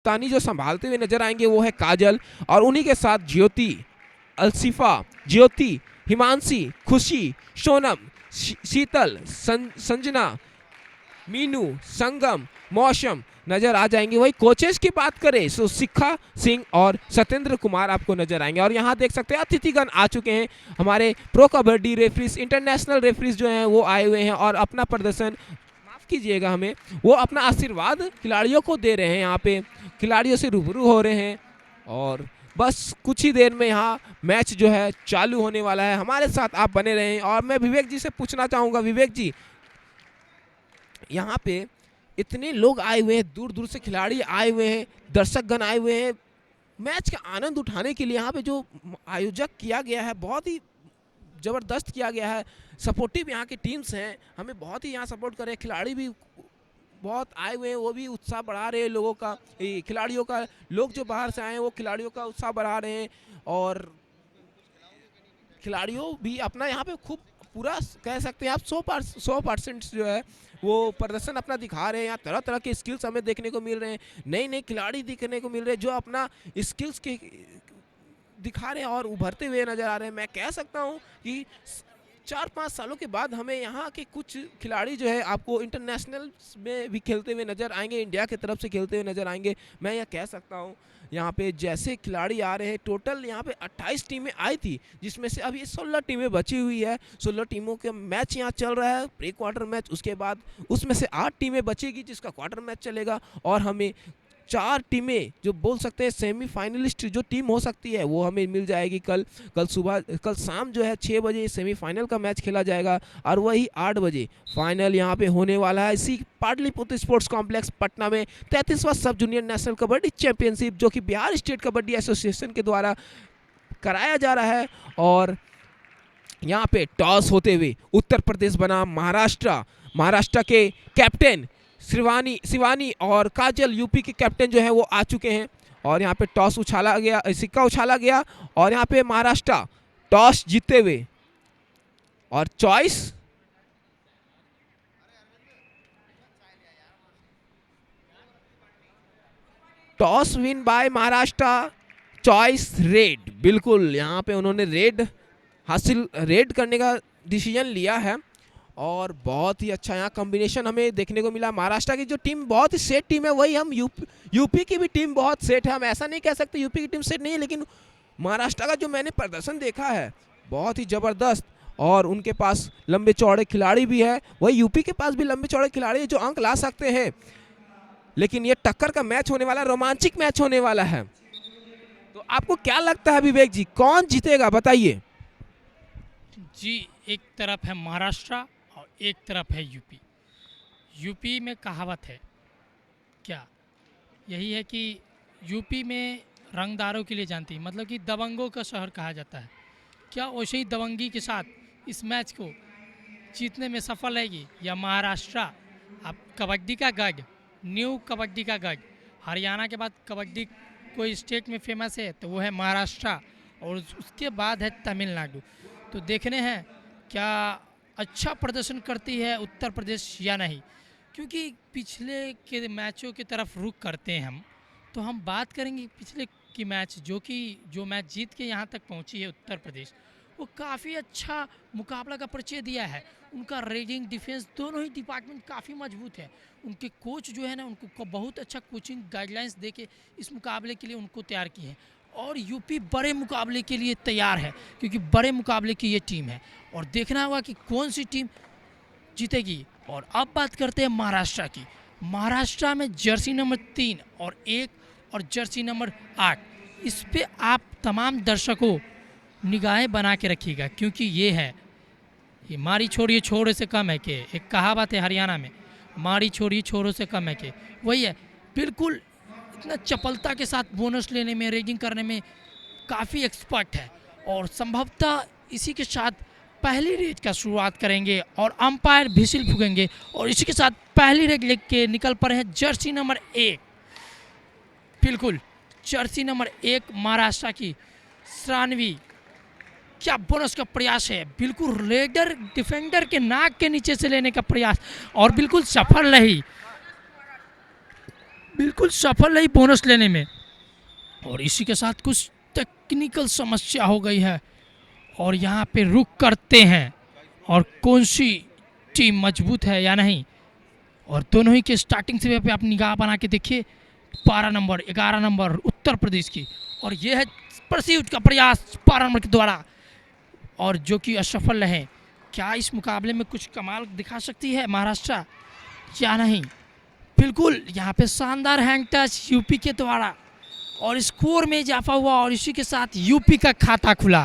कप्तानी जो संभालते हुए नजर आएंगे वो है काजल, और उन्हीं के साथ ज्योति, अलसिफा, ज्योति, हिमांशी, खुशी, सोनम, शीतल, संजना, मीनू, संगम, मौसम नजर आ जाएंगे। वही कोचेस की बात करें तो शिखा सिंह और सत्येंद्र कुमार आपको नजर आएंगे। और यहाँ देख सकते हैं अतिथिगण आ चुके हैं, हमारे pro kabaddi referees, international referees जो हैं वो आए हुए हैं और अपना प्रदर्शन, माफ कीजिएगा हमें, वो अपना आशीर्वाद खिलाड़ियों को दे रहे हैं। यहाँ पे खिलाड़ियों से रूबरू हो रहे हैं और बस कुछ ही देर में यहाँ मैच जो है चालू होने वाला है। हमारे साथ आप बने रहें। और मैं विवेक जी से पूछना चाहूँगा, विवेक जी यहाँ पे इतने लोग आए हुए हैं, दूर दूर से खिलाड़ी आए हुए हैं, दर्शकगण आए हुए हैं, मैच का आनंद उठाने के लिए यहाँ पे जो आयोजक किया गया है बहुत ही ज़बरदस्त किया गया है। सपोर्टिव यहाँ की टीम्स हैं, हमें बहुत ही यहाँ सपोर्ट कर रहे हैं, खिलाड़ी भी बहुत आए हुए हैं, वो भी उत्साह बढ़ा रहे हैं लोगों का, खिलाड़ियों का। लोग जो बाहर से आए हैं वो खिलाड़ियों का उत्साह बढ़ा रहे हैं और खिलाड़ियों भी अपना यहाँ पे खूब पूरा कह सकते हैं आप 100% जो है वो प्रदर्शन अपना दिखा रहे हैं। यहाँ तरह तरह के स्किल्स हमें देखने को मिल रहे हैं, नए नए खिलाड़ी दिखने को मिल रहे हैं जो अपना स्किल्स के दिखा रहे हैं और उभरते हुए नज़र आ रहे हैं। मैं कह सकता हूँ कि 4-5 सालों के बाद हमें यहाँ के कुछ खिलाड़ी जो है आपको इंटरनेशनल में भी खेलते हुए नज़र आएंगे, इंडिया की तरफ से खेलते हुए नज़र आएंगे। मैं यह कह सकता हूँ यहाँ पे जैसे खिलाड़ी आ रहे हैं, टोटल यहाँ पे 28 टीमें आई थी जिसमें से अभी 16 टीमें बची हुई है। 16 टीमों के मैच यहाँ चल रहा है, प्री क्वार्टर मैच, उसके बाद उसमें से 8 टीमें बचेगी जिसका क्वार्टर मैच चलेगा और हमें 4 टीमें जो बोल सकते हैं सेमीफाइनलिस्ट जो टीम हो सकती है वो हमें मिल जाएगी। कल शाम जो है 6 बजे सेमीफाइनल का मैच खेला जाएगा और वही 8 बजे फाइनल यहाँ पे होने वाला है इसी पाटलिपुत्र स्पोर्ट्स कॉम्प्लेक्स पटना में 33वां सब जूनियर नेशनल कबड्डी चैंपियनशिप जो कि बिहार स्टेट कबड्डी एसोसिएशन के द्वारा कराया जा रहा है। और यहाँ पे टॉस होते हुए उत्तर प्रदेश बनाम महाराष्ट्र के कैप्टन शिवानी और काजल यूपी के कैप्टन जो है वो आ चुके हैं और यहाँ पे टॉस उछाला गया, सिक्का उछाला गया और यहाँ पे महाराष्ट्र टॉस जीतते हुए और toss win bye Maharashtra, choice red. बिल्कुल यहाँ पे उन्होंने रेड करने का डिसीजन लिया है और बहुत ही अच्छा यहाँ कॉम्बिनेशन हमें देखने को मिला। महाराष्ट्र की जो टीम बहुत ही सेट टीम है, वही हम यूपी की भी टीम बहुत सेट है। हम ऐसा नहीं कह सकते यूपी की टीम सेट नहीं है, लेकिन महाराष्ट्र का जो मैंने प्रदर्शन देखा है बहुत ही ज़बरदस्त और उनके पास लंबे चौड़े खिलाड़ी भी है। वही यूपी के पास भी लंबे चौड़े खिलाड़ी है जो अंक ला सकते हैं। लेकिन ये टक्कर का मैच होने वाला, रोमांचक मैच होने वाला है। तो आपको क्या लगता है विवेक जी, कौन जीतेगा बताइए? जी, एक तरफ है महाराष्ट्र और एक तरफ है यूपी। यूपी में कहावत है क्या, यही है कि यूपी में रंगदारों के लिए जानती है, मतलब कि दबंगों का शहर कहा जाता है। क्या वैसे ही दबंगी के साथ इस मैच को जीतने में सफल रहेगी या महाराष्ट्र? अब कबड्डी का गढ़, न्यू कबड्डी का गढ़, हरियाणा के बाद कबड्डी कोई स्टेट में फेमस है तो वो है महाराष्ट्र और उसके बाद है तमिलनाडु। तो देखने हैं क्या अच्छा प्रदर्शन करती है उत्तर प्रदेश या नहीं, क्योंकि पिछले के मैचों की तरफ रुख करते हैं हम, तो हम बात करेंगे पिछले की मैच जो मैच जीत के यहाँ तक पहुँची है उत्तर प्रदेश, वो काफ़ी अच्छा मुकाबला का परिचय दिया है। उनका रेडिंग डिफेंस दोनों ही डिपार्टमेंट काफ़ी मजबूत है। उनके कोच जो है ना उनको बहुत अच्छा कोचिंग गाइडलाइंस दे के इस मुकाबले के लिए उनको तैयार किए हैं और यूपी बड़े मुकाबले के लिए तैयार है क्योंकि बड़े मुकाबले की ये टीम है और देखना होगा कि कौन सी टीम जीतेगी। और अब बात करते हैं महाराष्ट्र की। महाराष्ट्र में जर्सी नंबर 3 और 1 और जर्सी नंबर 8, इस पे आप तमाम दर्शकों निगाहें बना के रखिएगा क्योंकि ये मारी छोड़िए छोड़े से कम है कि, एक कहावत है हरियाणा में, मारी छोड़िए छोरों से कम है कि, वही है। बिल्कुल इतना चपलता के साथ बोनस लेने में, रेगिंग करने में काफ़ी एक्सपर्ट है और संभवतः इसी के साथ पहली रेड का शुरुआत करेंगे और अंपायर भिसिल फूकेंगे और इसी के साथ पहली रेड लेग के निकल पड़े हैं जर्सी नंबर 1। बिल्कुल जर्सी नंबर 1 महाराष्ट्र की श्रानवी, क्या बोनस का प्रयास है, बिल्कुल रेडर डिफेंडर के नाक के नीचे से लेने का प्रयास और बिल्कुल सफल रही। बिल्कुल सफल रही बोनस लेने में। और इसी के साथ कुछ टेक्निकल समस्या हो गई है और यहाँ पे रुक करते हैं और कौन सी टीम मजबूत है या नहीं। और दोनों ही के स्टार्टिंग से पे आप निगाह बना के देखिए, 12 नंबर 11 नंबर उत्तर प्रदेश की, और ये है परस्यूट का प्रयास 12 नंबर के द्वारा, और जो कि असफल रहे। क्या इस मुकाबले में कुछ कमाल दिखा सकती है महाराष्ट्र या नहीं? बिल्कुल यहाँ पे शानदार हैंड टच यूपी के द्वारा और स्कोर में इजाफा हुआ और इसी के साथ यूपी का खाता खुला।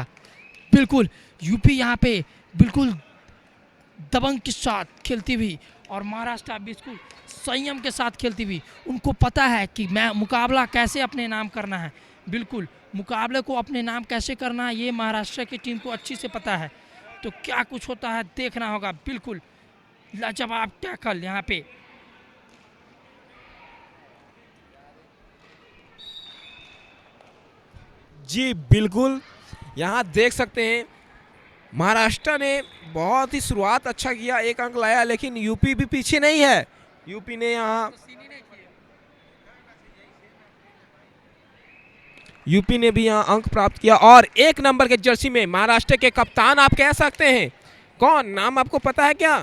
बिल्कुल यूपी यहाँ पे बिल्कुल दबंग के साथ खेलती हुई और महाराष्ट्र बिल्कुल संयम के साथ खेलती हुई। उनको पता है कि मैं मुकाबला कैसे अपने नाम करना है, बिल्कुल मुकाबले को अपने नाम कैसे करना है, ये महाराष्ट्र की टीम को अच्छी से पता है। तो क्या कुछ होता है देखना होगा। बिल्कुल लाजवाब टैकल यहाँ पे। जी बिल्कुल, यहाँ देख सकते हैं महाराष्ट्र ने बहुत ही शुरुआत अच्छा किया, 1 अंक लाया, लेकिन यूपी भी पीछे नहीं है। यूपी ने यहाँ यूपी ने भी यहाँ अंक प्राप्त किया और 1 नंबर के जर्सी में महाराष्ट्र के कप्तान आप कह सकते हैं, कौन नाम आपको पता है क्या?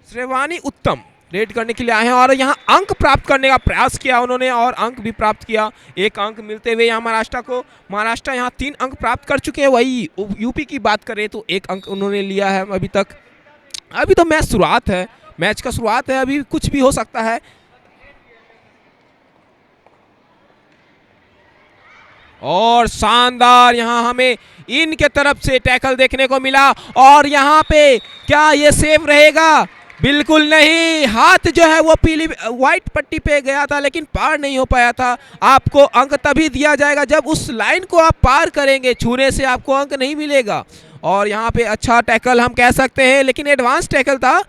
श्रेवानी उत्तम रेड करने के लिए आए हैं और यहाँ अंक प्राप्त करने का प्रयास किया उन्होंने और अंक भी प्राप्त किया। 1 अंक मिलते हुए यहाँ महाराष्ट्र को, महाराष्ट्र यहाँ 3 अंक प्राप्त कर चुके हैं। वही यूपी की बात करें तो 1 अंक उन्होंने लिया है अभी तक। अभी तो मैच शुरुआत है, मैच का शुरुआत है, अभी कुछ भी हो सकता है। और शानदार यहाँ हमें इनके तरफ से टैकल देखने को मिला और यहाँ पे क्या ये सेफ रहेगा? बिल्कुल नहीं, हाथ जो है वो पीली व्हाइट पट्टी पे गया था लेकिन पार नहीं हो पाया था। आपको अंक तभी दिया जाएगा जब उस लाइन को आप पार करेंगे, छूने से आपको अंक नहीं मिलेगा। और यहाँ पे अच्छा टैकल हम कह सकते हैं, लेकिन एडवांस टैकल था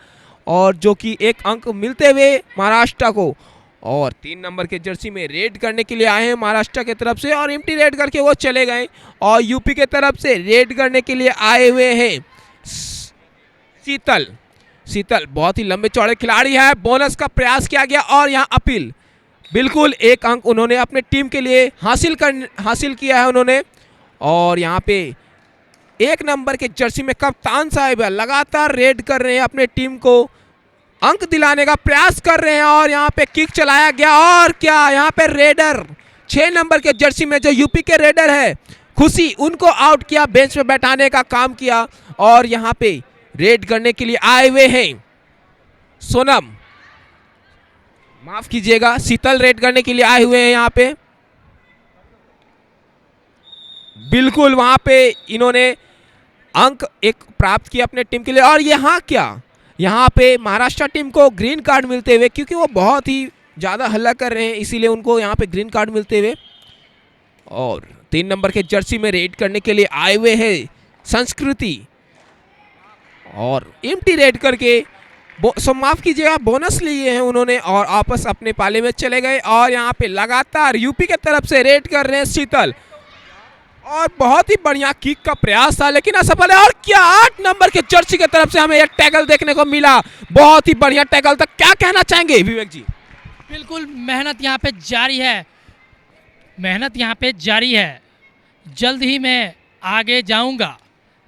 और जो कि 1 अंक मिलते हुए महाराष्ट्र को। और 3 नंबर के जर्सी में रेड करने के लिए आए हैं महाराष्ट्र की तरफ से और एम्प्टी रेड करके वो चले गए। और यूपी के तरफ से रेड करने के लिए आए हुए हैं शीतल बहुत ही लंबे चौड़े खिलाड़ी है। बोनस का प्रयास किया गया और यहाँ अपील, बिल्कुल 1 अंक उन्होंने अपने टीम के लिए हासिल किया है उन्होंने। और यहाँ पे 1 नंबर के जर्सी में कप्तान साहिब लगातार रेड कर रहे हैं, अपने टीम को अंक दिलाने का प्रयास कर रहे हैं। और यहाँ पे किक चलाया गया और क्या यहाँ पे रेडर 6 नंबर के जर्सी में जो यूपी के रेडर है खुशी, उनको आउट किया, बेंच पे बैठाने का काम किया। और यहाँ पे रेड करने के लिए आए हुए हैं सोनम, माफ कीजिएगा, शीतल रेड करने के लिए आए हुए हैं यहाँ पे। बिल्कुल वहां पे इन्होंने अंक 1 प्राप्त किया अपने टीम के लिए। और यहाँ क्या, यहाँ पे महाराष्ट्र टीम को ग्रीन कार्ड मिलते हुए, क्योंकि वो बहुत ही ज़्यादा हल्ला कर रहे हैं इसीलिए उनको यहाँ पे ग्रीन कार्ड मिलते हुए। और 3 नंबर के जर्सी में रेड करने के लिए आए हुए हैं संस्कृति और एम्प्टी रेड करके माफ कीजिएगा बोनस लिए हैं उन्होंने और आपस अपने पाले में चले गए। और यहाँ पे लगातार यूपी के तरफ से रेड कर रहे हैं शीतल और बहुत ही बढ़िया किक का प्रयास था लेकिन असफल है। और क्या 8 नंबर के जर्सी की तरफ से हमें एक टैकल देखने को मिला, बहुत ही बढ़िया टैकल था। क्या कहना चाहेंगे विवेक जी? बिल्कुल मेहनत यहाँ पे जारी है, मेहनत यहाँ पे जारी है, जल्द ही मैं आगे जाऊंगा,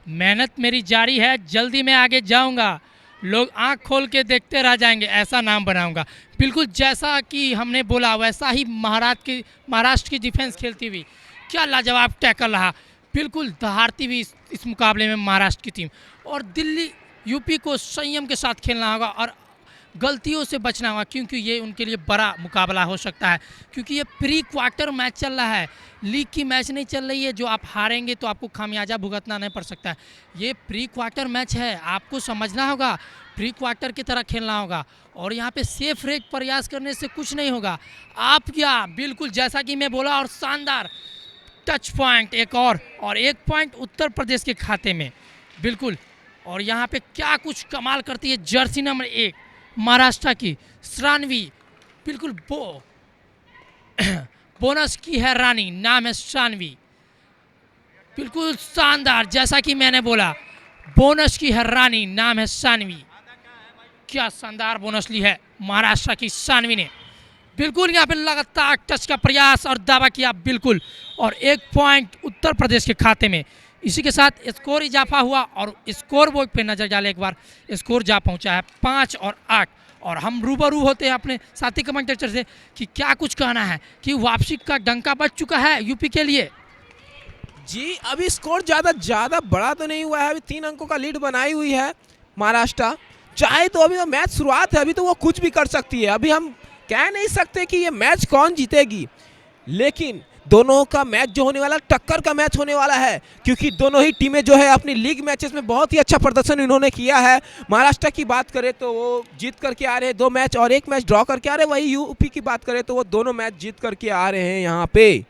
मेहनत मेरी जारी है, जल्दी मैं आगे जाऊंगा, लोग आंख खोल के देखते रह जाएंगे, ऐसा नाम बनाऊंगा। बिल्कुल जैसा कि हमने बोला वैसा ही महाराष्ट्र की डिफेंस खेलती हुई क्या लाजवाब टैकल रहा, बिल्कुल दहाड़ती हुई इस मुकाबले में महाराष्ट्र की टीम। और दिल्ली यूपी को संयम के साथ खेलना होगा और गलतियों से बचना होगा क्योंकि ये उनके लिए बड़ा मुकाबला हो सकता है, क्योंकि ये प्री क्वार्टर मैच चल रहा है, लीग की मैच नहीं चल रही है जो आप हारेंगे तो आपको खामियाजा भुगतना नहीं पड़ सकता है। ये प्री क्वार्टर मैच है, आपको समझना होगा, प्री क्वार्टर की तरह खेलना होगा। और यहाँ पे सेफ रेक प्रयास करने से कुछ नहीं होगा। आप क्या बिल्कुल जैसा कि मैं बोला, और शानदार टच पॉइंट एक और 1 पॉइंट उत्तर प्रदेश के खाते में, बिल्कुल। और यहाँ पे क्या कुछ कमाल करती है जर्सी नंबर 1 महाराष्ट्र की श्रानवी, बिल्कुल बोनस की है रानी, नाम है श्रानवी, बिल्कुल शानदार, जैसा कि मैंने बोला बोनस की है रानी, नाम है शानवी। क्या शानदार बोनस ली है महाराष्ट्र की सानवी ने। बिल्कुल यहाँ पे लगातार टच का प्रयास और दावा किया बिल्कुल, और 1 पॉइंट उत्तर प्रदेश के खाते में। इसी के साथ स्कोर इजाफा हुआ और स्कोर बोर्ड पे नजर डालें एक बार, स्कोर जा पहुंचा है 5 और 8। और हम रूबरू होते हैं अपने साथी कमेंटेटर से कि क्या कुछ कहना है कि वापसी का डंका बज चुका है यूपी के लिए। जी अभी स्कोर ज़्यादा बड़ा तो नहीं हुआ है, अभी 3 अंकों का लीड बनाई हुई है महाराष्ट्र। चाहे तो अभी तो मैच शुरुआत है, अभी तो वो कुछ भी कर सकती है। अभी हम कह नहीं सकते कि ये मैच कौन जीतेगी, लेकिन दोनों का मैच जो होने वाला टक्कर का मैच होने वाला है, क्योंकि दोनों ही टीमें जो है अपनी लीग मैचेस में बहुत ही अच्छा प्रदर्शन इन्होंने किया है। महाराष्ट्र की बात करें तो वो जीत करके आ रहे हैं 2 मैच और 1 मैच ड्रॉ करके आ रहे हैं। वही यूपी की बात करें तो वो दोनों मैच जीत करके आ रहे हैं यहाँ पे।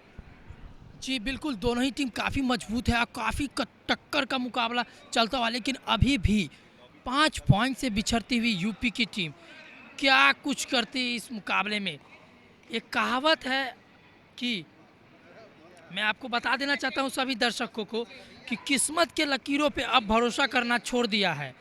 जी बिल्कुल, दोनों ही टीम काफ़ी मजबूत है और काफ़ी टक्कर का मुकाबला चलता हुआ, लेकिन अभी भी 5 पॉइंट से बिछड़ती हुई यूपी की टीम क्या कुछ करती है इस मुकाबले में। एक कहावत है कि मैं आपको बता देना चाहता हूं सभी दर्शकों को कि किस्मत के लकीरों पे अब भरोसा करना छोड़ दिया है।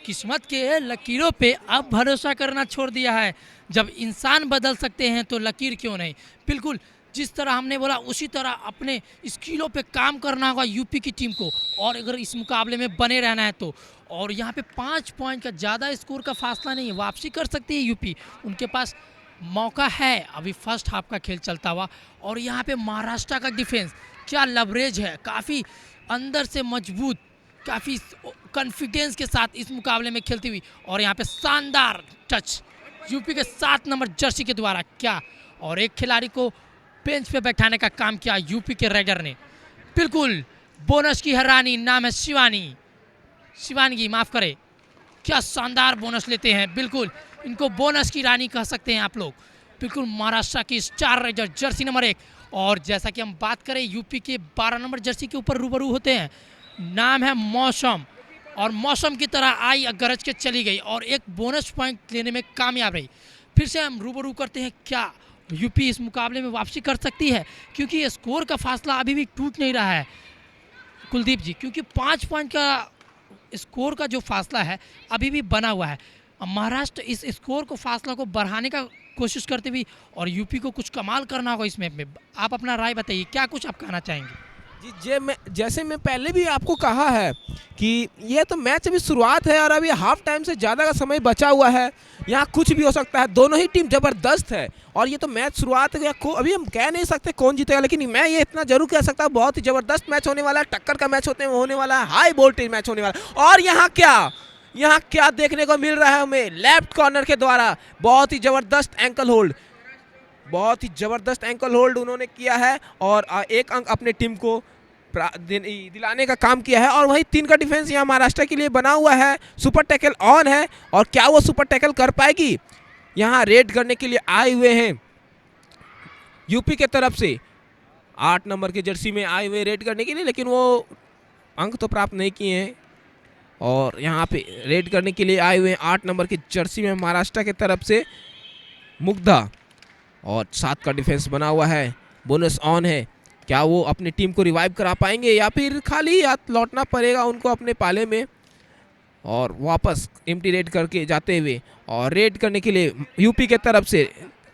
किस्मत के लकीरों पे अब भरोसा करना छोड़ दिया है। जब इंसान बदल सकते हैं तो लकीर क्यों नहीं। बिल्कुल जिस तरह हमने बोला उसी तरह अपने स्किलों पे काम करना होगा यूपी की टीम को, और अगर इस मुकाबले में बने रहना है तो। और यहाँ पे 5 पॉइंट का ज़्यादा स्कोर का फासला नहीं है, वापसी कर सकती है यूपी, उनके पास मौका है अभी फर्स्ट हाफ का खेल चलता हुआ। और यहाँ पे महाराष्ट्र का डिफेंस क्या लवरेज है, काफ़ी अंदर से मजबूत, काफ़ी कॉन्फिडेंस के साथ इस मुकाबले में खेलती हुई। और यहाँ पे शानदार टच यूपी के 7 नंबर जर्सी के द्वारा क्या, और एक खिलाड़ी को बेंच पे बैठाने का काम किया यूपी के रेडर ने। बिल्कुल बोनस की हैरानी, नाम है शिवानगी माफ़ करे, क्या शानदार बोनस लेते हैं। बिल्कुल इनको बोनस की रानी कह सकते हैं आप लोग। बिल्कुल महाराष्ट्र की स्टार रेडर जर्सी नंबर 1। और जैसा कि हम बात करें यूपी के 12 नंबर जर्सी के ऊपर रूबरू होते हैं, नाम है मौसम, और मौसम की तरह आई गरज के चली गई और एक बोनस पॉइंट लेने में कामयाब रही। फिर से हम रूबरू करते हैं क्या यूपी इस मुकाबले में वापसी कर सकती है, क्योंकि स्कोर का फासला अभी भी टूट नहीं रहा है कुलदीप जी, क्योंकि 5 पॉइंट का स्कोर का जो फासला है अभी भी बना हुआ है। महाराष्ट्र इस स्कोर को फासला को बढ़ाने का कोशिश करते हुए और यूपी को कुछ कमाल करना होगा इस मैच में। आप अपना राय बताइए, क्या कुछ आप कहना चाहेंगे। जी जैसे मैं पहले भी आपको कहा है कि ये तो मैच अभी शुरुआत है और अभी हाफ टाइम से ज़्यादा का समय बचा हुआ है, यहाँ कुछ भी हो सकता है। दोनों ही टीम ज़बरदस्त है और ये तो मैच शुरुआत है, अभी हम कह नहीं सकते कौन जीतेगा, लेकिन मैं ये इतना जरूर कह सकता हूँ बहुत ही ज़बरदस्त मैच होने वाला है, टक्कर का मैच होने वाला है, हाई वोल्टेज मैच होने वाला है। और यहाँ क्या देखने को मिल रहा है हमें, लेफ्ट कॉर्नर के द्वारा बहुत ही ज़बरदस्त एंकल होल्ड, बहुत ही ज़बरदस्त एंकल होल्ड उन्होंने किया है और 1 अंक अपने टीम को दिलाने का काम किया है। और वही 3 का डिफेंस यहाँ महाराष्ट्र के लिए बना हुआ है, सुपर टैकल ऑन है और क्या वो सुपर टैकल कर पाएगी। यहाँ रेड करने के लिए आए हुए हैं यूपी के तरफ से 8 नंबर के जर्सी में आए हुए रेड करने के लिए, लेकिन वो अंक तो प्राप्त नहीं किए हैं। और यहाँ पे रेड करने के लिए आए हुए हैं 8 नंबर की जर्सी में महाराष्ट्र की तरफ से मुग्धा, और 7 का डिफेंस बना हुआ है, बोनस ऑन है। क्या वो अपनी टीम को रिवाइव करा पाएंगे या फिर खाली हाथ लौटना पड़ेगा उनको अपने पाले में, और वापस एम्प्टी रेड करके जाते हुए। और रेड करने के लिए यूपी के तरफ से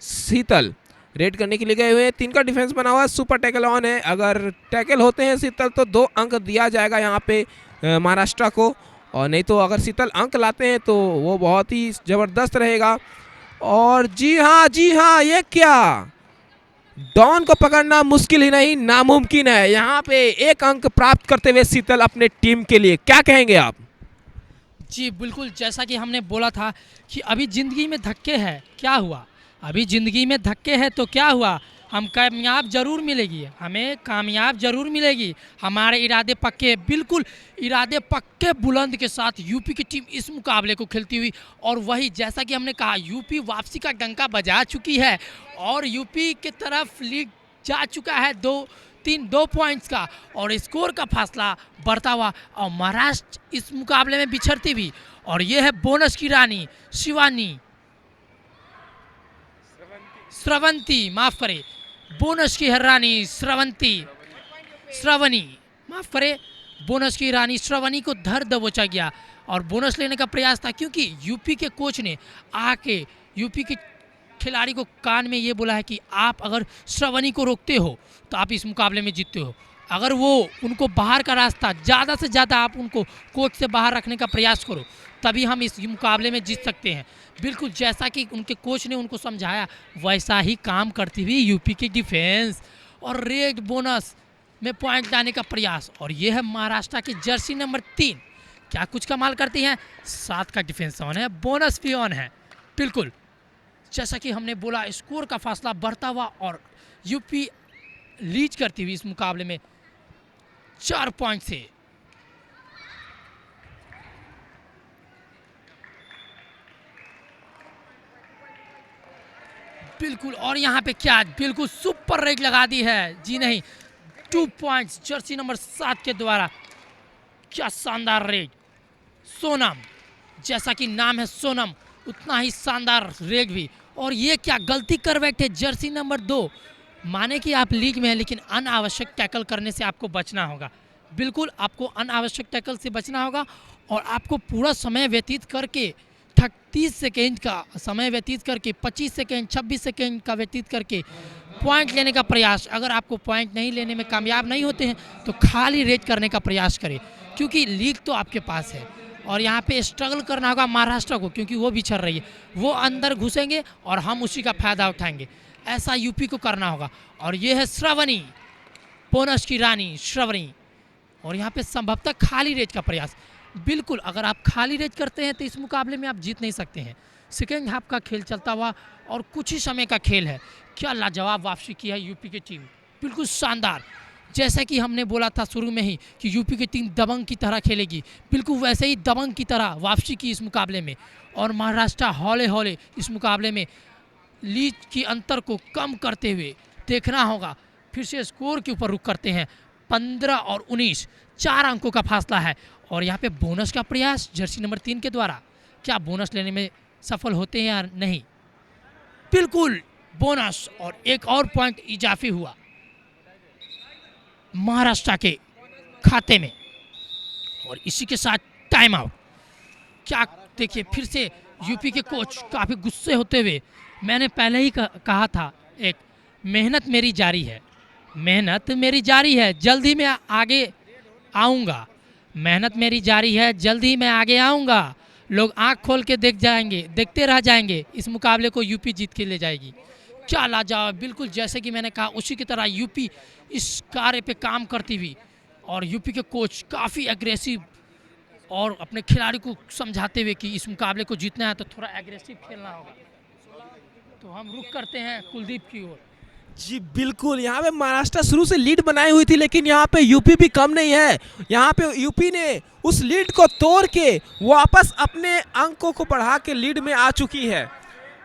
शीतल रेड करने के लिए गए हुए हैं, 3 का डिफेंस बना हुआ है, सुपर टैकल ऑन है। अगर टैकल होते हैं शीतल तो 2 अंक दिया जाएगा यहाँ पे महाराष्ट्र को, और नहीं तो अगर शीतल अंक लाते हैं तो वो बहुत ही ज़बरदस्त रहेगा। और जी हाँ ये क्या, डॉन को पकड़ना मुश्किल ही नहीं नामुमकिन है। यहाँ पे 1 अंक प्राप्त करते हुए शीतल अपने टीम के लिए, क्या कहेंगे आप। जी बिल्कुल, जैसा कि हमने बोला था कि अभी ज़िंदगी में धक्के हैं, क्या हुआ, अभी ज़िंदगी में धक्के हैं तो क्या हुआ, हम कामयाब ज़रूर मिलेगी, हमें कामयाब ज़रूर मिलेगी, हमारे इरादे पक्के, बिल्कुल इरादे पक्के बुलंद के साथ यूपी की टीम इस मुकाबले को खेलती हुई। और वही जैसा कि हमने कहा यूपी वापसी का डंका बजा चुकी है और यूपी की तरफ लीड जा चुका है 2 पॉइंट्स का, और स्कोर का फासला बढ़ता हुआ, और महाराष्ट्र इस मुकाबले में बिछड़ती हुई। और ये है बोनस की रानी श्रवंती माफ़ करे, बोनस की रानी श्रवणी माफ़ करे, बोनस की रानी श्रवणी को धर दबोचा गया। और बोनस लेने का प्रयास था, क्योंकि यूपी के कोच ने आके यूपी के खिलाड़ी को कान में ये बोला है कि आप अगर श्रवणी को रोकते हो तो आप इस मुकाबले में जीतते हो। अगर वो उनको बाहर का रास्ता ज़्यादा से ज़्यादा आप उनको कोच से बाहर रखने का प्रयास करो, तभी हम इस मुकाबले में जीत सकते हैं। बिल्कुल जैसा कि उनके कोच ने उनको समझाया, वैसा ही काम करती हुई यूपी की डिफेंस और रेड बोनस में पॉइंट लाने का प्रयास। और ये है महाराष्ट्र की जर्सी नंबर 3, क्या कुछ कमाल करती हैं। 7 का डिफेंस ऑन है, बोनस भी ऑन है। बिल्कुल जैसा कि हमने बोला, स्कोर का फासला बढ़ता हुआ और यूपी लीड करती हुई इस मुकाबले में 4 पॉइंट से। बिल्कुल, और यहाँ पे क्या बिल्कुल सुपर रेड लगा दी है। जी नहीं, 2 पॉइंट्स जर्सी नंबर 7 के द्वारा। क्या शानदार रेड। सोनम, जैसा कि नाम है सोनम, उतना ही शानदार रेड भी। और ये क्या गलती कर बैठे जर्सी नंबर 2। माने कि आप लीग में हैं, लेकिन अनावश्यक टैकल करने से आपको बचना होगा। बिल्कुल आपको अनावश्यक टैकल से बचना होगा और आपको पूरा समय व्यतीत करके 30 सेकेंड का समय व्यतीत करके 25 सेकेंड 26 सेकेंड का व्यतीत करके पॉइंट लेने का प्रयास। अगर आपको पॉइंट नहीं लेने में कामयाब नहीं होते हैं तो खाली रेड करने का प्रयास करें, क्योंकि लीग तो आपके पास है। और यहाँ पे स्ट्रगल करना होगा महाराष्ट्र को, क्योंकि वो बिछड़ रही है। वो अंदर घुसेंगे और हम उसी का फ़ायदा उठाएंगे। ऐसा यूपी को करना होगा। और ये है श्रवणी, बोनस की रानी श्रवणी। और यहाँ पे संभवतः खाली रेड का प्रयास। बिल्कुल अगर आप खाली रेड करते हैं तो इस मुकाबले में आप जीत नहीं सकते हैं। सेकेंड हाफ का खेल चलता हुआ और कुछ ही समय का खेल है। क्या लाजवाब वापसी की है यूपी की टीम, बिल्कुल शानदार। जैसा कि हमने बोला था शुरू में ही कि यूपी की टीम दबंग की तरह खेलेगी, बिल्कुल वैसे ही दबंग की तरह वापसी की इस मुकाबले में। और महाराष्ट्र हौले हौले इस मुकाबले में लीड की अंतर को कम करते हुए देखना होगा। फिर से स्कोर के ऊपर रुक करते हैं। 15 और 19, 4 अंकों का फासला है। और यहाँ पे बोनस का प्रयास जर्सी नंबर 3 के द्वारा। क्या बोनस लेने में सफल होते हैं या नहीं? बिल्कुल बोनस और एक और पॉइंट इजाफी हुआ महाराष्ट्र के खाते में। और इसी के साथ टाइम आउट। क्या देखिए, फिर से यूपी के कोच काफ़ी गुस्से होते हुए, मैंने पहले ही कहा था, एक मेहनत मेरी जारी है, मेहनत मेरी जारी है, जल्द ही मैं आगे आऊँगा। मेहनत मेरी जारी है, जल्द ही मैं आगे आऊँगा। लोग आंख खोल के देख जाएंगे, देखते रह जाएंगे। इस मुकाबले को यूपी जीत के ले जाएगी। क्या लाजवाब, बिल्कुल जैसे कि मैंने कहा उसी की तरह यूपी इस कार्य पे काम करती हुई। और यूपी के कोच काफ़ी एग्रेसिव और अपने खिलाड़ी को समझाते हुए कि इस मुकाबले को जीतना है तो थोड़ा एग्रेसिव खेलना होगा। तो हम रुक करते हैं कुलदीप की ओर। जी बिल्कुल, यहाँ पे महाराष्ट्र शुरू से लीड बनाई हुई थी, लेकिन यहाँ पे यूपी भी कम नहीं है। यहाँ पे यूपी ने उस लीड को तोड़ के वापस अपने अंकों को बढ़ा के लीड में आ चुकी है।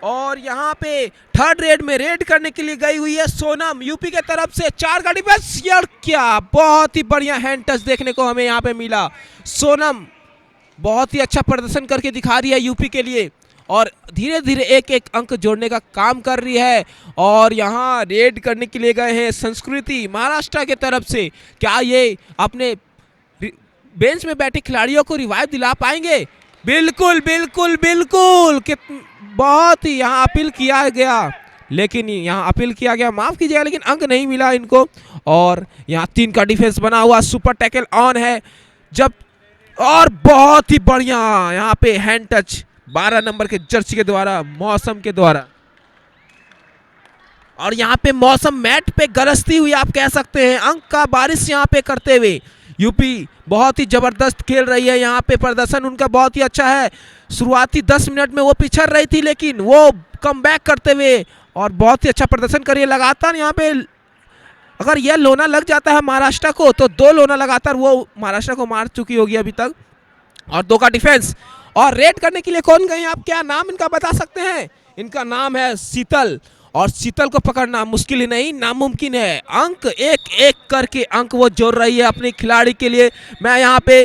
और यहाँ पे थर्ड रेड में रेड करने के लिए गई हुई है सोनम यूपी के तरफ से। 4 का डिफेंस, यार क्या बहुत ही बढ़िया हैंड टच देखने को हमें यहाँ पे मिला। सोनम बहुत ही अच्छा प्रदर्शन करके दिखा रही है यूपी के लिए और धीरे धीरे एक एक अंक जोड़ने का काम कर रही है। और यहाँ रेड करने के लिए गए हैं संस्कृति महाराष्ट्र के तरफ से। क्या ये अपने बेंच में बैठे खिलाड़ियों को रिवाइव दिला पाएंगे? बिल्कुल बिल्कुल बिल्कुल, बहुत ही यहाँ अपील किया गया, लेकिन यहाँ अपील किया गया, माफ़ कीजिएगा, लेकिन अंक नहीं मिला इनको। और यहाँ 3 का डिफेंस बना हुआ, सुपर टैकल ऑन है जब, और बहुत ही बढ़िया यहाँ पे हैंड टच 12 नंबर के जर्सी के द्वारा, मौसम के द्वारा। और यहाँ पे मौसम मैट पे गरजती हुई आप कह सकते हैं, अंक का बारिश यहाँ पे करते हुए यूपी बहुत ही जबरदस्त खेल रही है। यहाँ पे प्रदर्शन उनका बहुत ही अच्छा है। शुरुआती 10 मिनट में वो पिछड़ रही थी, लेकिन वो कम बैक करते हुए और बहुत ही अच्छा प्रदर्शन करिए लगातार। यहाँ पे अगर यह लोना लग जाता है महाराष्ट्र को तो 2 लोना लगातार वो महाराष्ट्र को मार चुकी होगी अभी तक। और 2 का डिफेंस और रेड करने के लिए कौन गए? आप क्या नाम इनका बता सकते हैं? इनका नाम है शीतल। और शीतल को पकड़ना मुश्किल ही नहीं, नामुमकिन है। अंक एक एक करके अंक वो जोड़ रही है अपने खिलाड़ी के लिए। मैं यहाँ पे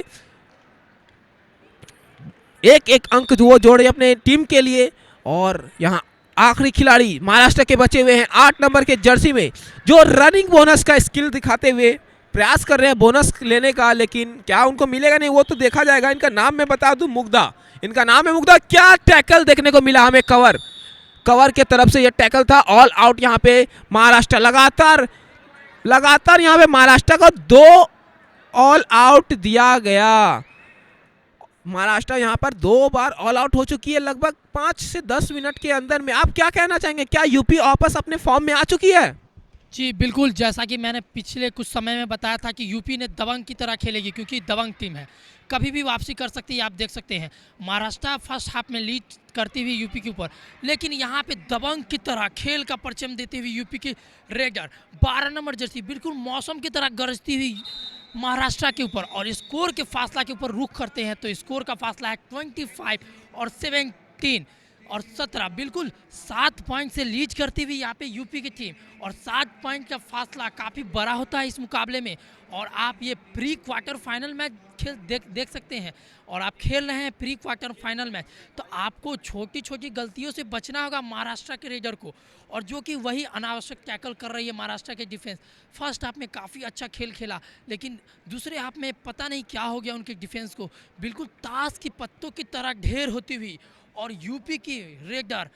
एक एक अंक जो वो जोड़ रही है अपने टीम के लिए। और यहाँ आखिरी खिलाड़ी महाराष्ट्र के बचे हुए हैं 8 नंबर के जर्सी में, जो रनिंग बोनस का स्किल दिखाते हुए प्रयास कर रहे हैं बोनस लेने का, लेकिन क्या उनको मिलेगा नहीं वो तो देखा जाएगा। इनका नाम मैं बता दूं, मुग्धा, इनका नाम है मुग्धा। क्या टैकल देखने को मिला हमें, कवर कवर के तरफ से ये टैकल था, ऑल आउट यहाँ पे महाराष्ट्र। लगातार लगातार यहाँ पे महाराष्ट्र को 2 ऑल आउट दिया गया। महाराष्ट्र यहाँ पर 2 बार ऑल आउट हो चुकी है लगभग 5 से 10 मिनट के अंदर में। आप क्या कहना चाहेंगे, क्या यूपी वापस अपने फॉर्म में आ चुकी है? जी बिल्कुल, जैसा कि मैंने पिछले कुछ समय में बताया था कि यूपी ने दबंग की तरह खेलेगी, क्योंकि दबंग टीम है, कभी भी वापसी कर सकती है। आप देख सकते हैं महाराष्ट्र फर्स्ट हाफ में लीड करती हुई यूपी के ऊपर, लेकिन यहाँ पे दबंग की तरह खेल का परचम देते हुए यूपी के रेडर 12 नंबर जर्सी बिल्कुल मौसम की तरह गरजती हुई महाराष्ट्र के ऊपर, और स्कोर के फासला के ऊपर रुख करते हैं। तो स्कोर का फासला है 25 और 17 और 17, बिल्कुल 7 पॉइंट से लीड करती हुई यहाँ पे यूपी की टीम, और 7 पॉइंट का फासला काफ़ी बड़ा होता है इस मुकाबले में। और आप ये प्री क्वार्टर फाइनल मैच खेल देख सकते हैं, और आप खेल रहे हैं प्री क्वार्टर फाइनल मैच, तो आपको छोटी छोटी गलतियों से बचना होगा महाराष्ट्र के रेडर को, और जो कि वही अनावश्यक टैकल कर रही है महाराष्ट्र के डिफेंस। फर्स्ट हाफ में काफ़ी अच्छा खेल खेला, लेकिन दूसरे हाफ में पता नहीं क्या हो गया उनके डिफेंस को, बिल्कुल ताश की पत्तों की तरह ढेर होती हुई। और यूपी की रेडर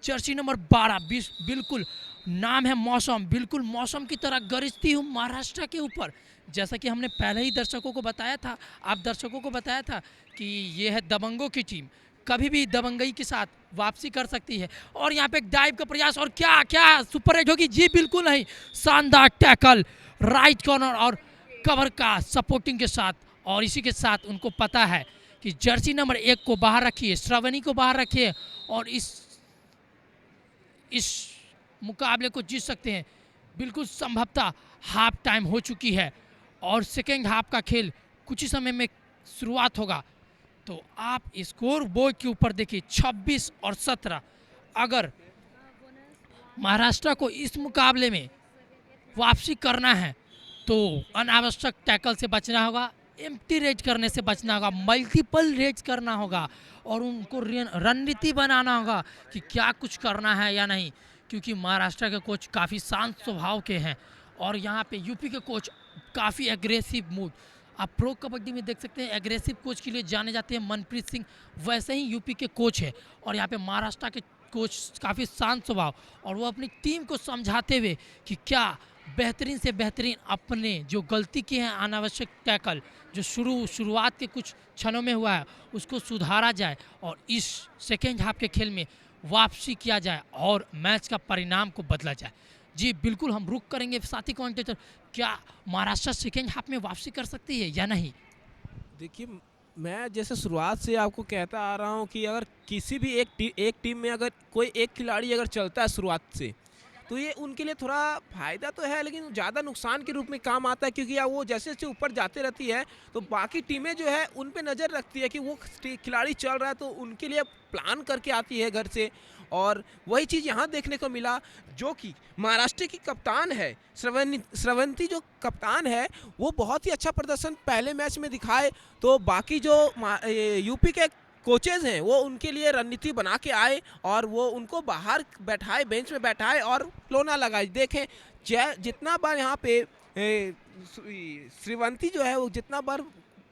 जर्सी नंबर 12 बिल्कुल नाम है मौसम, बिल्कुल मौसम की तरह गरजती हूँ महाराष्ट्र के ऊपर। जैसा कि हमने पहले ही दर्शकों को बताया था, आप दर्शकों को बताया था कि ये है दबंगों की टीम, कभी भी दबंगई के साथ वापसी कर सकती है। और यहाँ पे एक डाइव का प्रयास, और क्या क्या सुपर हिट होगी? जी बिल्कुल नहीं, शानदार टैकल राइट कॉर्नर और कवर का सपोर्टिंग के साथ। और इसी के साथ उनको पता है कि जर्सी नंबर 1 को बाहर रखिए, श्रावणी को बाहर रखिए, और इस मुकाबले को जीत सकते हैं। बिल्कुल संभवतः हाफ टाइम हो चुकी है और सेकेंड हाफ का खेल कुछ ही समय में शुरुआत होगा। तो आप स्कोर बोर्ड के ऊपर देखिए 26 और 17। अगर महाराष्ट्र को इस मुकाबले में वापसी करना है तो अनावश्यक टैकल से बचना होगा, एम्प्टी रेज करने से बचना होगा, मल्टीपल रेज करना होगा, और उनको रणनीति बनाना होगा कि क्या कुछ करना है या नहीं, क्योंकि महाराष्ट्र के कोच काफ़ी शांत स्वभाव के हैं, और यहाँ पे यूपी के कोच काफ़ी एग्रेसिव मूड। आप प्रो कबड्डी में देख सकते हैं एग्रेसिव कोच के लिए जाने जाते हैं मनप्रीत सिंह, वैसे ही यूपी के कोच है। और यहाँ पे महाराष्ट्र के कोच काफ़ी शांत स्वभाव, और वो अपनी टीम को समझाते हुए कि क्या बेहतरीन से बेहतरीन अपने जो गलती की है अनावश्यक टैकल जो शुरुआत के कुछ क्षणों में हुआ है उसको सुधारा जाए, और इस सेकेंड हाफ के खेल में वापसी किया जाए और मैच का परिणाम को बदला जाए। जी बिल्कुल, हम रुक करेंगे साथी कमेंटेटर, क्या महाराष्ट्र सेकेंड हाफ में वापसी कर सकती है या नहीं? देखिए, मैं जैसे शुरुआत से आपको कहता आ रहा हूँ कि अगर किसी भी एक टीम में अगर कोई एक खिलाड़ी अगर चलता है शुरुआत से, तो ये उनके लिए थोड़ा फ़ायदा तो है, लेकिन ज़्यादा नुकसान के रूप में काम आता है, क्योंकि वो जैसे जैसे ऊपर जाते रहती है तो बाकी टीमें जो है उन पे नज़र रखती है कि वो खिलाड़ी चल रहा है, तो उनके लिए प्लान करके आती है घर से। और वही चीज़ यहाँ देखने को मिला, जो कि महाराष्ट्र की कप्तान है श्रवंती जो कप्तान है वो बहुत ही अच्छा प्रदर्शन पहले मैच में दिखाए, तो बाकी जो यूपी के कोचेज हैं वो उनके लिए रणनीति बना के आए और वो उनको बाहर बैठाए, बेंच में बैठाए और लोना लगाए। देखें जितना बार यहाँ पे श्रीवंती जो है वो जितना बार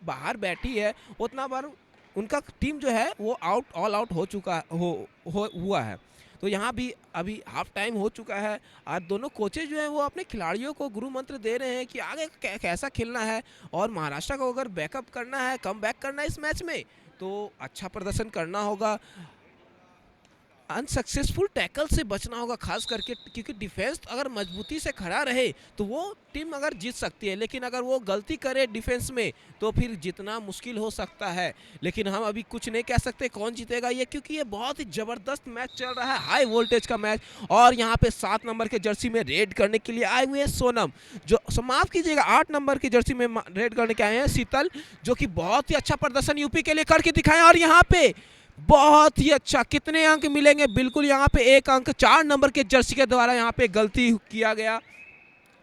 बाहर बैठी है उतना बार उनका टीम जो है वो ऑल आउट हो चुका हुआ है। तो यहाँ भी अभी हाफ टाइम हो चुका है और दोनों कोचेज जो हैं वो अपने खिलाड़ियों को गुरु मंत्र दे रहे हैं कि आगे कैसा खेलना है, और महाराष्ट्र को अगर बैकअप करना है, कम बैक करना है इस मैच में, तो अच्छा प्रदर्शन करना होगा, अनसक्सेसफुल टैकल से बचना होगा खास करके, क्योंकि डिफेंस अगर मजबूती से खड़ा रहे तो वो टीम अगर जीत सकती है, लेकिन अगर वो गलती करे डिफेंस में तो फिर जितना मुश्किल हो सकता है। लेकिन हम अभी कुछ नहीं कह सकते कौन जीतेगा ये, क्योंकि ये बहुत ही ज़बरदस्त मैच चल रहा है, हाई वोल्टेज का मैच। और यहाँ पे 7 नंबर के जर्सी में रेड करने के लिए आए हुए हैं सोनम, जो समाप्त कीजिएगा 8 नंबर की जर्सी में रेड करने के आए हैं शीतल, जो कि बहुत ही अच्छा प्रदर्शन यूपी के लिए करके दिखाएं। और यहाँ पे बहुत ही अच्छा, कितने अंक मिलेंगे? बिल्कुल यहाँ पे 1 अंक 4 नंबर के जर्सी के द्वारा यहाँ पे गलती किया गया,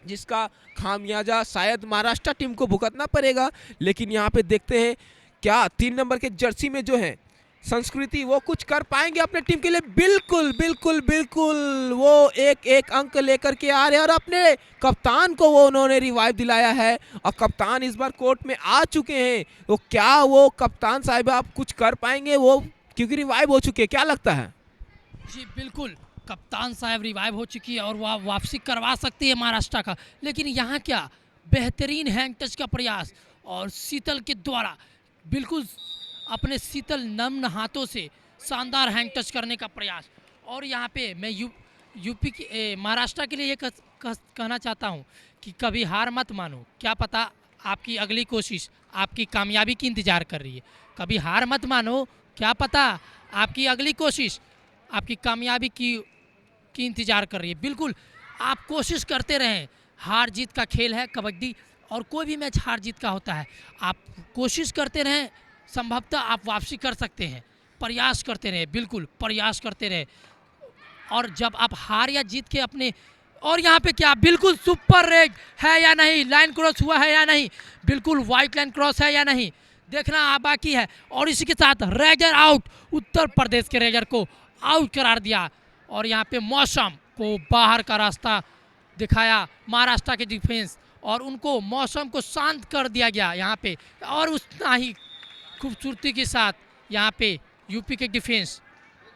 जिसका खामियाजा शायद महाराष्ट्र टीम को भुगतना पड़ेगा। लेकिन यहाँ पे देखते हैं क्या 3 नंबर के जर्सी में जो है संस्कृति वो कुछ कर पाएंगे अपने टीम के लिए? बिल्कुल बिल्कुल बिल्कुल, वो एक एक अंक लेकर के आ रहे हैं और अपने कप्तान को वो उन्होंने रिवाइव दिलाया है और कप्तान इस बार कोर्ट में आ चुके हैं। तो क्या वो कप्तान साहिब आप कुछ कर पाएंगे वो, क्योंकि रिवाइव हो चुके हैं, क्या लगता है? जी बिल्कुल, कप्तान साहब रिवाइव हो चुकी है और वह वापसी करवा सकती है महाराष्ट्र का। लेकिन यहाँ क्या बेहतरीन हैंड टच का प्रयास और शीतल के द्वारा बिल्कुल अपने शीतल नम्न हाथों से शानदार हैंड टच करने का प्रयास। और यहाँ पे मैं यूपी की महाराष्ट्र के लिए ये कहना चाहता हूँ कि कभी हार मत मानो, क्या पता आपकी अगली कोशिश आपकी कामयाबी की इंतज़ार कर रही है। कभी हार मत मानो, क्या पता आपकी अगली कोशिश आपकी कामयाबी की इंतज़ार कर रही है। बिल्कुल आप कोशिश करते रहें, हार जीत का खेल है कबड्डी और कोई भी मैच हार जीत का होता है। आप कोशिश करते रहें, संभवतः आप वापसी कर सकते हैं। प्रयास करते रहें, बिल्कुल प्रयास करते रहें। और जब आप हार या जीत के अपने, और यहाँ पे क्या बिल्कुल सुपर रेड है या नहीं, लाइन क्रॉस हुआ है या नहीं, बिल्कुल वाइट लाइन क्रॉस है या नहीं, देखना बाकी है। और इसी के साथ रेजर आउट, उत्तर प्रदेश के रेजर को आउट करार दिया। और यहाँ पे मौसम को बाहर का रास्ता दिखाया महाराष्ट्र के डिफेंस और उनको मौसम को शांत कर दिया गया यहाँ पे। और उतना ही खूबसूरती के साथ यहाँ पे यूपी के डिफेंस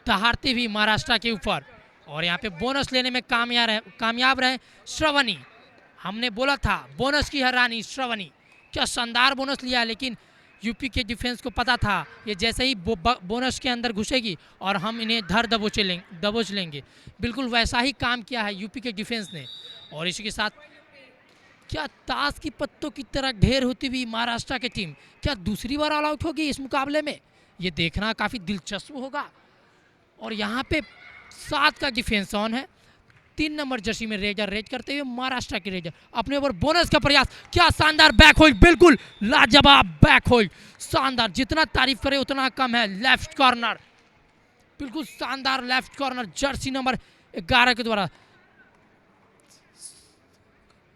दहाड़ते भी महाराष्ट्र के ऊपर। और यहाँ पे बोनस लेने में कामयाब रहे श्रवणी। हमने बोला था बोनस की है रानी श्रवणी, क्या शानदार बोनस लिया। लेकिन यूपी के डिफेंस को पता था ये जैसे ही बोनस के अंदर घुसेगी और हम इन्हें दबोच लेंगे। बिल्कुल वैसा ही काम किया है यूपी के डिफेंस ने। और इसी के साथ क्या ताश की पत्तों की तरह ढेर होती हुई महाराष्ट्र की टीम क्या दूसरी बार ऑल आउट होगी इस मुकाबले में, ये देखना काफ़ी दिलचस्प होगा। और यहाँ पे 7 का डिफेंस ऑन है, 3 नंबर जर्सी में रेजर रेज करते हुए महाराष्ट्र के रेजर अपने ऊपर बोनस का प्रयास, क्या शानदार बैक होल्ड, बिल्कुल लाजवाब बैक होल्ड, शानदार, जितना तारीफ करे उतना कम है। लेफ्ट कॉर्नर, बिल्कुल शानदार लेफ्ट कॉर्नर जर्सी नंबर 11 के द्वारा।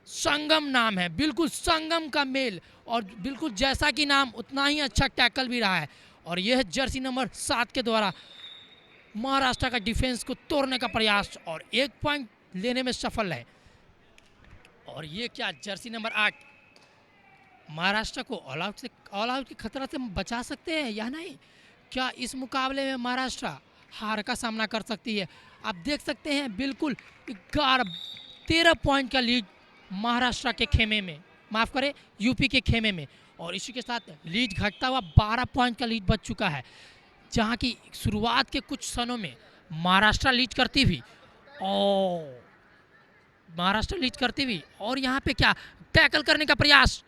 संगम नाम है, बिल्कुल संगम का मेल, और बिल्कुल जैसा कि नाम उतना ही अच्छा टैकल भी रहा है। और यह है जर्सी नंबर 7 के द्वारा महाराष्ट्र का डिफेंस को तोड़ने का प्रयास और 1 पॉइंट लेने में सफल है। और ये क्या जर्सी नंबर 8 महाराष्ट्र को ऑल आउट के खतरा से बचा सकते हैं या नहीं? क्या इस मुकाबले में महाराष्ट्र हार का सामना कर सकती है? आप देख सकते हैं बिल्कुल 13 पॉइंट का लीड महाराष्ट्र के खेमे में, माफ़ करें यूपी के खेमे में। और इसी के साथ लीड घटता हुआ 12 पॉइंट का लीड बच चुका है, जहां की शुरुआत के कुछ क्षणों में महाराष्ट्र लीड करती हुई और यहाँ पे क्या टैकल करने का प्रयास,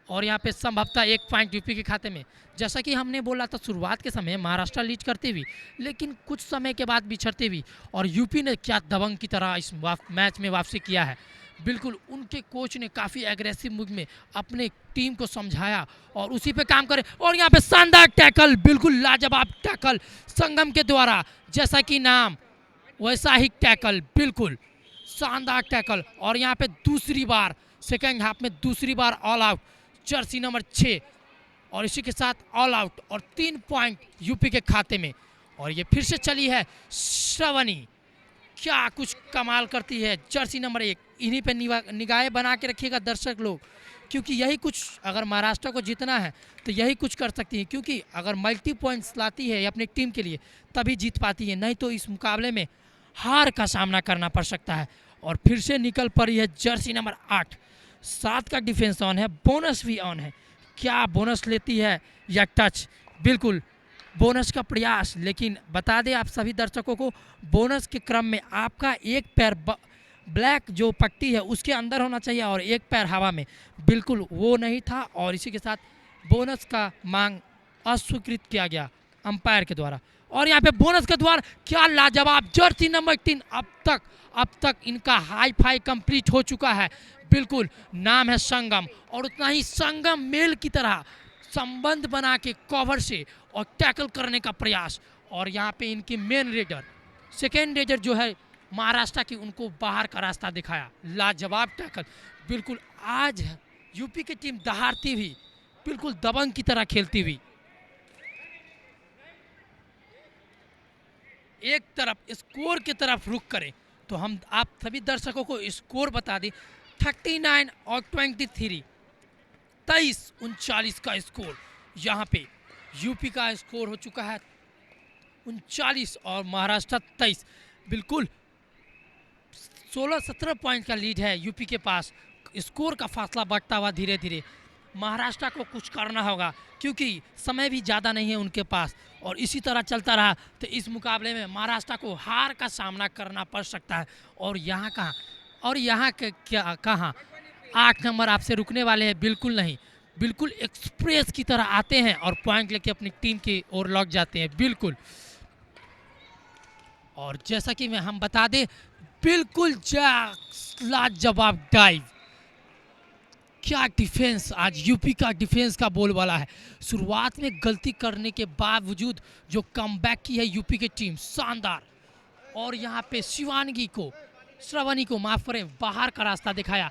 और यहाँ पे संभवतः 1 पॉइंट यूपी के खाते में। जैसा कि हमने बोला था शुरुआत के समय महाराष्ट्र लीड करती हुई, लेकिन कुछ समय के बाद बिछड़ती हुई, और यूपी ने क्या दबंग की तरह इस मैच में वापसी किया है। बिल्कुल उनके कोच ने काफ़ी एग्रेसिव मूव में अपने टीम को समझाया और उसी पे काम करे। और यहाँ पे शानदार टैकल, बिल्कुल लाजवाब टैकल संगम के द्वारा, जैसा कि नाम वैसा ही टैकल, बिल्कुल शानदार टैकल। और यहाँ पे दूसरी बार सेकेंड हाफ में दूसरी बार ऑल आउट जर्सी नंबर 6, और इसी के साथ ऑल आउट और 3 पॉइंट यूपी के खाते में। और ये फिर से चली है श्रवणी, क्या कुछ कमाल करती है जर्सी नंबर 1। इन्हीं पे निगाहें बना के रखिएगा दर्शक लोग, क्योंकि यही कुछ, अगर महाराष्ट्र को जीतना है तो यही कुछ कर सकती है, क्योंकि अगर मल्टी पॉइंट्स लाती है अपनी टीम के लिए तभी जीत पाती है, नहीं तो इस मुकाबले में हार का सामना करना पड़ सकता है। और फिर से निकल पड़ी है जर्सी नंबर 8, 7 का डिफेंस ऑन है, बोनस भी ऑन है। क्या बोनस लेती है या टच, बिल्कुल बोनस का प्रयास। लेकिन बता दें आप सभी दर्शकों को, बोनस के क्रम में आपका एक पैर ब्लैक जो पट्टी है उसके अंदर होना चाहिए और एक पैर हवा में, बिल्कुल वो नहीं था। और इसी के साथ बोनस का मांग अस्वीकृत किया गया अंपायर के द्वारा। और यहाँ पे बोनस का द्वार, क्या लाजवाब जर्सी नंबर 3, अब तक इनका हाई फाई कंप्लीट हो चुका है। बिल्कुल नाम है संगम, और उतना ही संगम मेल की तरह संबंध बना के कवर से और टैकल करने का प्रयास। और यहाँ पे इनकी मेन रेडर, सेकेंड रेडर जो है महाराष्ट्र की, उनको बाहर का रास्ता दिखाया, लाजवाब टैकल। बिल्कुल आज यूपी की टीम दहाड़ती हुई, बिल्कुल दबंग की तरह खेलती हुई। एक तरफ स्कोर की तरफ रुख करें तो हम आप सभी दर्शकों को स्कोर बता दें, 39 और 23, 23-39 का स्कोर। यहाँ पे यूपी का स्कोर हो चुका है 39 और महाराष्ट्र 23। बिल्कुल 16-17 पॉइंट का लीड है यूपी के पास। स्कोर का फासला बढ़ता हुआ धीरे धीरे। महाराष्ट्र को कुछ करना होगा क्योंकि समय भी ज़्यादा नहीं है उनके पास, और इसी तरह चलता रहा तो इस मुकाबले में महाराष्ट्र को हार का सामना करना पड़ सकता है। और यहाँ कहाँ, और यहाँ के क्या कहाँ 8 नंबर आपसे रुकने वाले हैं, बिल्कुल नहीं। बिल्कुल एक्सप्रेस की तरह आते हैं और पॉइंट लेके अपनी टीम की ओर लौट जाते हैं, बिल्कुल। और जैसा कि हम बता दें, बिल्कुल लाजवाब डाइव, क्या डिफेंस आज यूपी का डिफेंस का बोलबाला है। शुरुआत में गलती करने के बावजूद जो कमबैक की है यूपी की टीम, शानदार। और यहाँ पे श्रावणी को माफ करें, बाहर का रास्ता दिखाया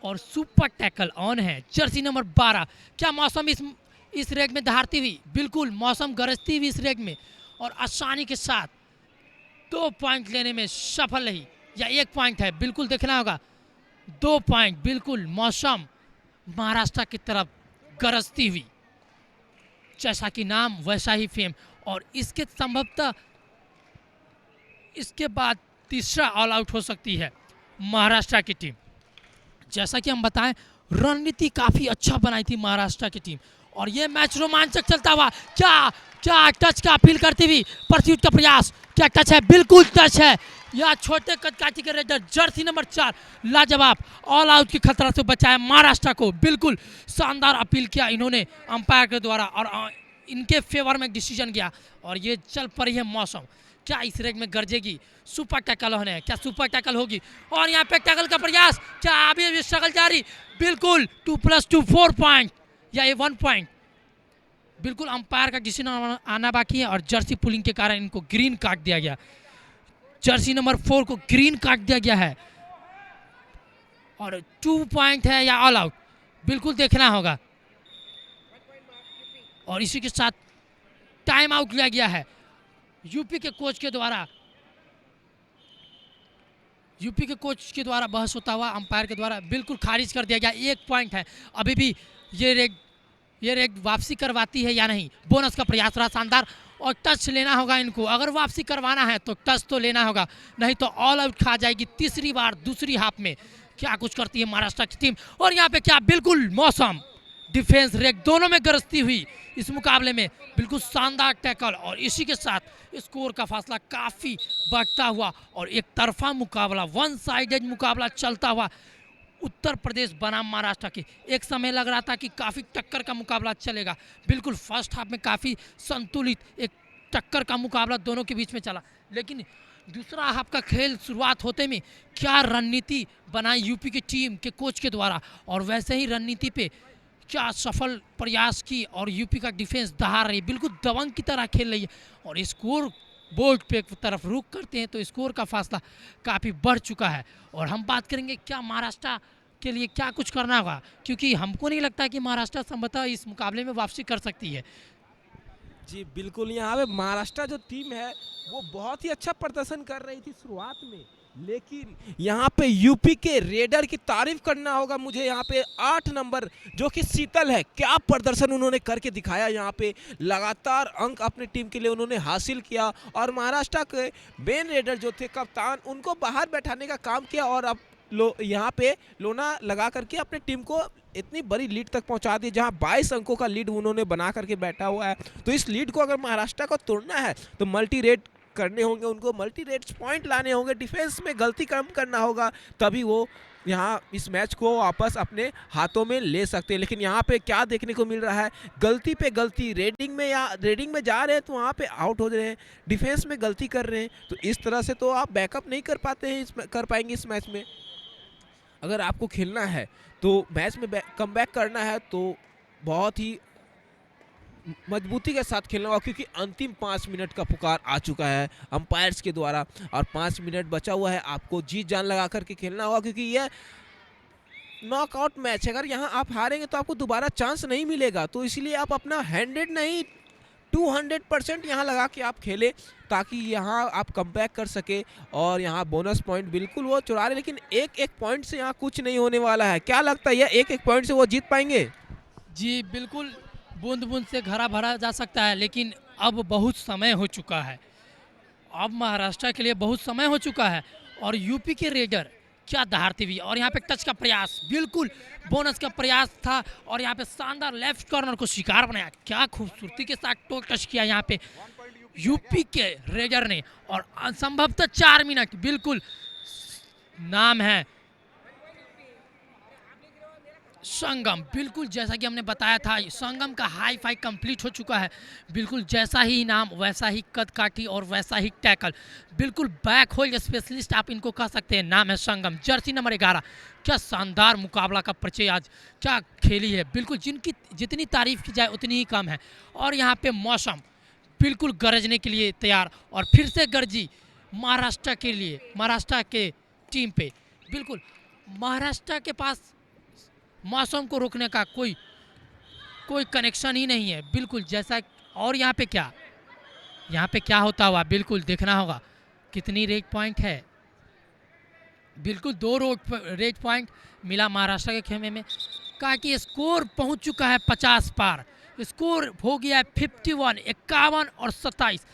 और सुपर टैकल ऑन है जर्सी नंबर 12। क्या मौसम इस रेग में दहाड़ती हुई, बिल्कुल मौसम गरजती हुई इस रेग में, और आसानी के साथ 2 पॉइंट लेने में सफल रही, या 1 पॉइंट है, बिल्कुल देखना होगा। 2 पॉइंट, बिल्कुल मौसम महाराष्ट्र की तरफ गरजती हुई, जैसा कि नाम वैसा ही फेम। और इसके संभवतः इसके बाद तीसरा ऑल आउट हो सकती है महाराष्ट्र की टीम। जैसा कि हम बताएं, रणनीति काफ़ी अच्छा बनाई थी महाराष्ट्र की टीम, और ये मैच रोमांचक चलता हुआ। क्या टच का अपील करती हुई परस्यूट का प्रयास, क्या टच है, बिल्कुल टच है। यह छोटे कदकाठी के रेडर जर्सी नंबर 4 लाजवाब ऑल आउट की खतरा से बचाया महाराष्ट्र को। बिल्कुल शानदार अपील किया इन्होंने अंपायर के द्वारा, और इनके फेवर में डिसीजन किया। और ये चल पड़ी है मौसम, क्या इस रेग में गरजेगी, सुपर टैकल होने, क्या सुपर टैकल होगी। और यहाँ पे टैकल का प्रयास, क्या अभी स्ट्रगल जारी, बिल्कुल 2+2 4 पॉइंट या ये 1 पॉइंट। बिल्कुल अंपायर का डिसीजन आना बाकी है, और जर्सी पुलिंग के कारण इनको ग्रीन काट दिया गया। जर्सी नंबर 4 को ग्रीन काट दिया गया है, और 2 पॉइंट है या ऑल आउट, बिल्कुल देखना होगा। और इसी के साथ टाइम आउट लिया गया है यूपी के कोच के द्वारा। यूपी के कोच के द्वारा बहस होता हुआ अंपायर के द्वारा बिल्कुल खारिज कर दिया गया। 1 पॉइंट है, अभी भी ये रेग वापसी करवाती है या नहीं। बोनस का प्रयास रहा शानदार, और टच लेना होगा इनको। अगर वापसी करवाना है तो टच तो लेना होगा, नहीं तो ऑल आउट खा जाएगी तीसरी बार दूसरी हाफ में। क्या कुछ करती है महाराष्ट्र की टीम। और यहाँ पे क्या, बिल्कुल मौसम डिफेंस रेग दोनों में गरजती हुई इस मुकाबले में, बिल्कुल शानदार टैकल। और इसी के साथ स्कोर का फासला काफ़ी बढ़ता हुआ, और एक तरफा मुकाबला, 1 साइडेड मुकाबला चलता हुआ उत्तर प्रदेश बनाम महाराष्ट्र के। एक समय लग रहा था कि काफ़ी टक्कर का मुकाबला चलेगा, बिल्कुल फर्स्ट हाफ में काफ़ी संतुलित एक टक्कर का मुकाबला दोनों के बीच में चला, लेकिन दूसरा हाफ का खेल शुरुआत होते में क्या रणनीति बनाई यूपी की टीम के कोच के द्वारा, और वैसे ही रणनीति पे क्या सफल प्रयास की, और यूपी का डिफेंस दहाड़ रही, बिल्कुल दबंग की तरह खेल रही है। और स्कोर बोर्ड पे तरफ रुख करते हैं तो स्कोर का फासला काफ़ी बढ़ चुका है। और हम बात करेंगे क्या महाराष्ट्र के लिए क्या कुछ करना होगा, क्योंकि हमको नहीं लगता कि महाराष्ट्र संभवतः इस मुकाबले में वापसी कर सकती है। जी बिल्कुल, यहाँ पे महाराष्ट्र जो टीम है वो बहुत ही अच्छा प्रदर्शन कर रही थी शुरुआत में, लेकिन यहाँ पे यूपी के रेडर की तारीफ करना होगा मुझे। यहाँ पे 8 नंबर जो कि शीतल है, क्या प्रदर्शन उन्होंने करके दिखाया। यहाँ पे लगातार अंक अपनी टीम के लिए उन्होंने हासिल किया, और महाराष्ट्र के मेन रेडर जो थे कप्तान, उनको बाहर बैठाने का काम किया, और अब यहाँ पे लोना लगा करके अपने टीम को इतनी बड़ी लीड तक पहुंचा दी, जहां 22 अंकों का लीड उन्होंने बना करके बैठा हुआ है। तो इस लीड को अगर महाराष्ट्र को तोड़ना है तो मल्टी रेट करने होंगे, उनको मल्टी रेट्स पॉइंट लाने होंगे, डिफेंस में गलती कम करना होगा, तभी वो यहाँ इस मैच को वापस अपने हाथों में ले सकते हैं। लेकिन यहाँ पे क्या देखने को मिल रहा है, गलती पे गलती, रेडिंग में जा रहे हैं तो वहाँ पे आउट हो रहे हैं, डिफेंस में गलती कर रहे हैं, तो इस तरह से तो आप बैकअप नहीं कर पाएंगे इस मैच में। अगर आपको खेलना है तो मैच में कमबैक करना है तो बहुत ही मजबूती के साथ खेलना होगा, क्योंकि अंतिम 5 मिनट का पुकार आ चुका है अंपायर्स के द्वारा, और 5 मिनट बचा हुआ है। आपको जी जान लगा करके खेलना होगा, क्योंकि यह नॉकआउट मैच है। अगर यहाँ आप हारेंगे तो आपको दोबारा चांस नहीं मिलेगा, तो इसलिए आप अपना 100 नहीं 200% यहाँ लगा के आप खेले ताकि यहाँ आप कमबैक कर सके और यहाँ बोनस पॉइंट बिल्कुल वो चुरा रहे, लेकिन एक एक पॉइंट से यहाँ कुछ नहीं होने वाला है। क्या लगता है, यह एक एक पॉइंट से वो जीत पाएंगे? जी बिल्कुल, बूंद-बूंद से घड़ा भरा जा सकता है, लेकिन अब बहुत समय हो चुका है। अब महाराष्ट्र के लिए बहुत समय हो चुका है और यूपी के रेडर क्या दहाड़ती हुई, और यहाँ पे टच का प्रयास, बिल्कुल बोनस का प्रयास था और यहाँ पे शानदार लेफ्ट कॉर्नर को शिकार बनाया। क्या खूबसूरती के साथ टो टच किया यहाँ पे यूपी के रेडर ने, और संभवतः 4 मिनट, बिल्कुल नाम है संगम। बिल्कुल जैसा कि हमने बताया था, संगम का हाई फाई कंप्लीट हो चुका है। बिल्कुल जैसा ही नाम वैसा ही कद काठी और वैसा ही टैकल, बिल्कुल बैक होल्ड स्पेशलिस्ट आप इनको कह सकते हैं। नाम है संगम, जर्सी नंबर 11। क्या शानदार मुकाबला का परिचय आज क्या खेली है, बिल्कुल जिनकी जितनी तारीफ की जाए उतनी ही कम है। और यहाँ पे मौसम बिल्कुल गरजने के लिए तैयार, और फिर से गरजी महाराष्ट्र के लिए, महाराष्ट्र के टीम पे। बिल्कुल महाराष्ट्र के पास मौसम को रोकने का कोई कनेक्शन ही नहीं है, बिल्कुल जैसा। और यहाँ पे क्या होता हुआ बिल्कुल देखना होगा। कितनी रेट पॉइंट है, बिल्कुल 2 रेट पॉइंट मिला महाराष्ट्र के खेमे में। कहा कि स्कोर पहुंच चुका है 50 पार, स्कोर हो गया है 51, 51 और 27।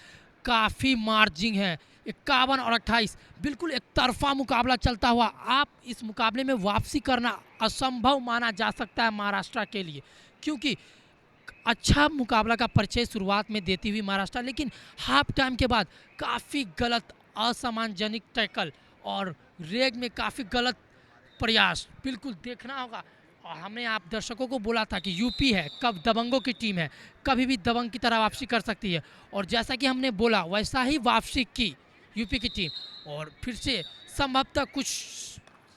काफ़ी मार्जिन है, 51 और 28, बिल्कुल एक तरफा मुकाबला चलता हुआ। आप इस मुकाबले में वापसी करना असंभव माना जा सकता है महाराष्ट्र के लिए, क्योंकि अच्छा मुकाबला का परिचय शुरुआत में देती हुई महाराष्ट्र, लेकिन हाफ टाइम के बाद काफ़ी गलत असम्मानजनक टैकल और रेग में काफ़ी गलत प्रयास, बिल्कुल देखना होगा। और हमने आप दर्शकों को बोला था कि यूपी है, कब दबंगों की टीम है, कभी भी दबंग की तरह वापसी कर सकती है, और जैसा कि हमने बोला वैसा ही वापसी की यूपी की टीम। और फिर से संभवतः कुछ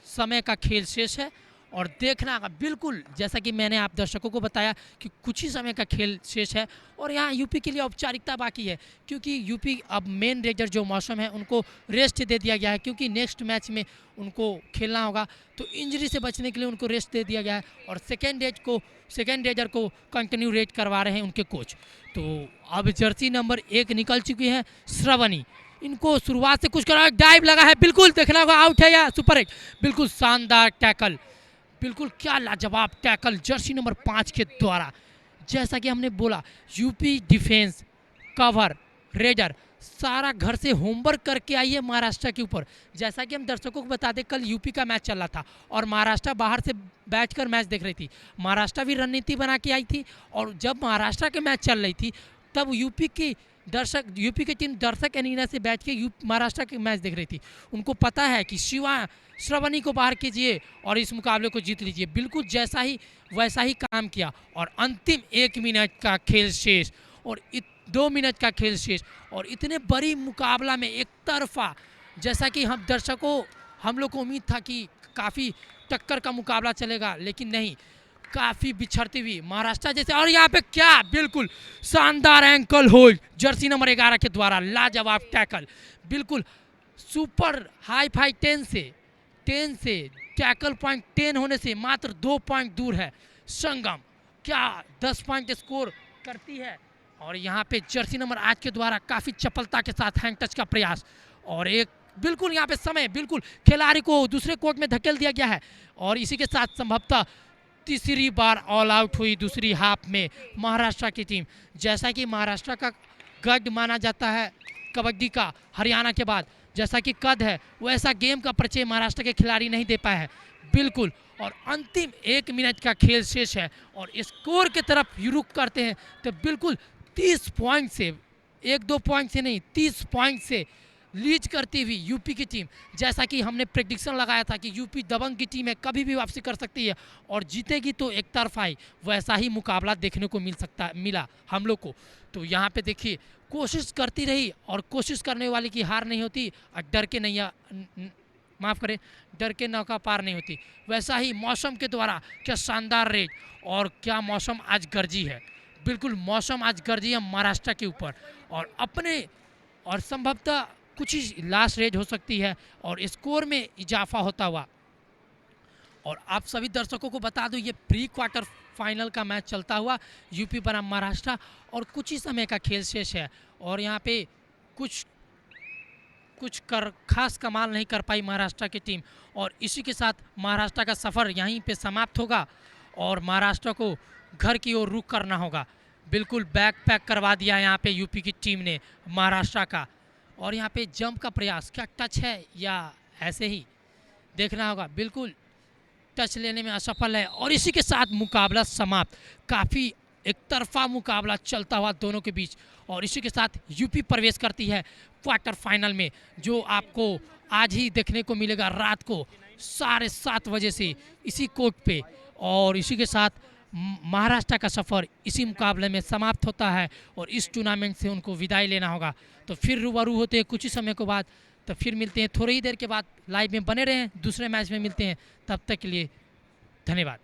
समय का खेल शेष है और देखना होगा, बिल्कुल जैसा कि मैंने आप दर्शकों को बताया कि कुछ ही समय का खेल शेष है और यहाँ यूपी के लिए औपचारिकता बाकी है, क्योंकि यूपी अब मेन रेडर जो मौसम है उनको रेस्ट दे दिया गया है, क्योंकि नेक्स्ट मैच में उनको खेलना होगा, तो इंजरी से बचने के लिए उनको रेस्ट दे दिया गया है। और सेकेंड रेडर को कंटिन्यू रेट करवा रहे हैं उनके कोच। तो अब जर्सी नंबर 1 निकल चुकी है श्रवणी, इनको शुरुआत से कुछ करा, डाइव लगा है, बिल्कुल देखना होगा आउट है या सुपर हिट। बिल्कुल शानदार टैकल, बिल्कुल क्या लाजवाब टैकल जर्सी नंबर 5 के द्वारा। जैसा कि हमने बोला यूपी डिफेंस, कवर, रेडर सारा घर से होमवर्क करके आई है महाराष्ट्र के ऊपर। जैसा कि हम दर्शकों को बता दें, कल यूपी का मैच चल रहा था और महाराष्ट्र बाहर से बैठकर मैच देख रही थी। महाराष्ट्र भी रणनीति बना के आई थी, और जब महाराष्ट्र के मैच चल रही थी तब यूपी की टीम दर्शक एनीना से बैठ के महाराष्ट्र के मैच देख रही थी। उनको पता है कि श्रवणी को बाहर कीजिए और इस मुकाबले को जीत लीजिए। बिल्कुल जैसा ही वैसा ही काम किया, और अंतिम 1 मिनट का खेल शेष और 2 मिनट का खेल शेष, और इतने बड़ी मुकाबला में एक तरफा, जैसा कि हम लोग को उम्मीद था कि काफ़ी टक्कर का मुकाबला चलेगा, लेकिन नहीं, काफ़ी बिछड़ती हुई महाराष्ट्र जैसे। और यहाँ पे क्या, बिल्कुल शानदार एंकल होल्ड जर्सी नंबर 11 के द्वारा, लाजवाब टैकल, बिल्कुल सुपर हाई फाई 10 से टैकल पॉइंट 10 होने से मात्र 2 पॉइंट दूर है संगम। क्या 10 पॉइंट स्कोर करती है, और यहाँ पे जर्सी नंबर 8 के द्वारा काफ़ी चपलता के साथ हैंड टच का प्रयास, और एक बिल्कुल यहाँ पे समय, बिल्कुल खिलाड़ी को दूसरे कोर्ट में धकेल दिया गया है। और इसी के साथ संभवतः तीसरी बार ऑल आउट हुई दूसरी हाफ में महाराष्ट्र की टीम। जैसा कि महाराष्ट्र का गढ़ माना जाता है कबड्डी का हरियाणा के बाद, जैसा कि कद है वैसा गेम का परिचय महाराष्ट्र के खिलाड़ी नहीं दे पाए हैं, बिल्कुल। और अंतिम 1 मिनट का खेल शेष है और स्कोर की तरफ रुख करते हैं तो बिल्कुल 30 पॉइंट से, 1-2 पॉइंट से नहीं, 30 पॉइंट से लीड करती हुई यूपी की टीम। जैसा कि हमने प्रेडिक्शन लगाया था कि यूपी दबंग की टीम है, कभी भी वापसी कर सकती है और जीतेगी तो एक तरफा ही, वैसा ही मुकाबला देखने को मिला हम लोग को। तो यहाँ पे देखिए कोशिश करती रही, और कोशिश करने वाले की हार नहीं होती, और डर के नौका पार नहीं होती। वैसा ही मौसम के द्वारा क्या शानदार रेट, और क्या मौसम आज गर्जी है, बिल्कुल मौसम आज गर्जी है महाराष्ट्र के ऊपर, और संभवतः कुछ ही लास्ट रेट हो सकती है और स्कोर में इजाफा होता हुआ। और आप सभी दर्शकों को बता दूं ये प्री क्वार्टर फाइनल का मैच चलता हुआ यूपी बनाम महाराष्ट्र और कुछ ही समय का खेल शेष है और यहाँ पे कुछ खास कमाल नहीं कर पाई महाराष्ट्र की टीम और इसी के साथ महाराष्ट्र का सफ़र यहीं पे समाप्त होगा और महाराष्ट्र को घर की ओर रुख करना होगा। बिल्कुल बैक पैक करवा दिया यहाँ पे यूपी की टीम ने महाराष्ट्र का और यहाँ पे जंप का प्रयास, क्या टच है या ऐसे ही देखना होगा। बिल्कुल टच लेने में असफल है और इसी के साथ मुकाबला समाप्त। काफ़ी एक तरफा मुकाबला चलता हुआ दोनों के बीच और इसी के साथ यूपी प्रवेश करती है क्वार्टर फाइनल में, जो आपको आज ही देखने को मिलेगा रात को 7:30 बजे से इसी कोर्ट पे। और इसी के साथ महाराष्ट्र का सफ़र इसी मुकाबले में समाप्त होता है और इस टूर्नामेंट से उनको विदाई लेना होगा। तो फिर रूबरू होते हैं कुछ ही समय के बाद, तो फिर मिलते हैं थोड़ी ही देर के बाद। लाइव में बने रहें, दूसरे मैच में मिलते हैं, तब तक के लिए धन्यवाद।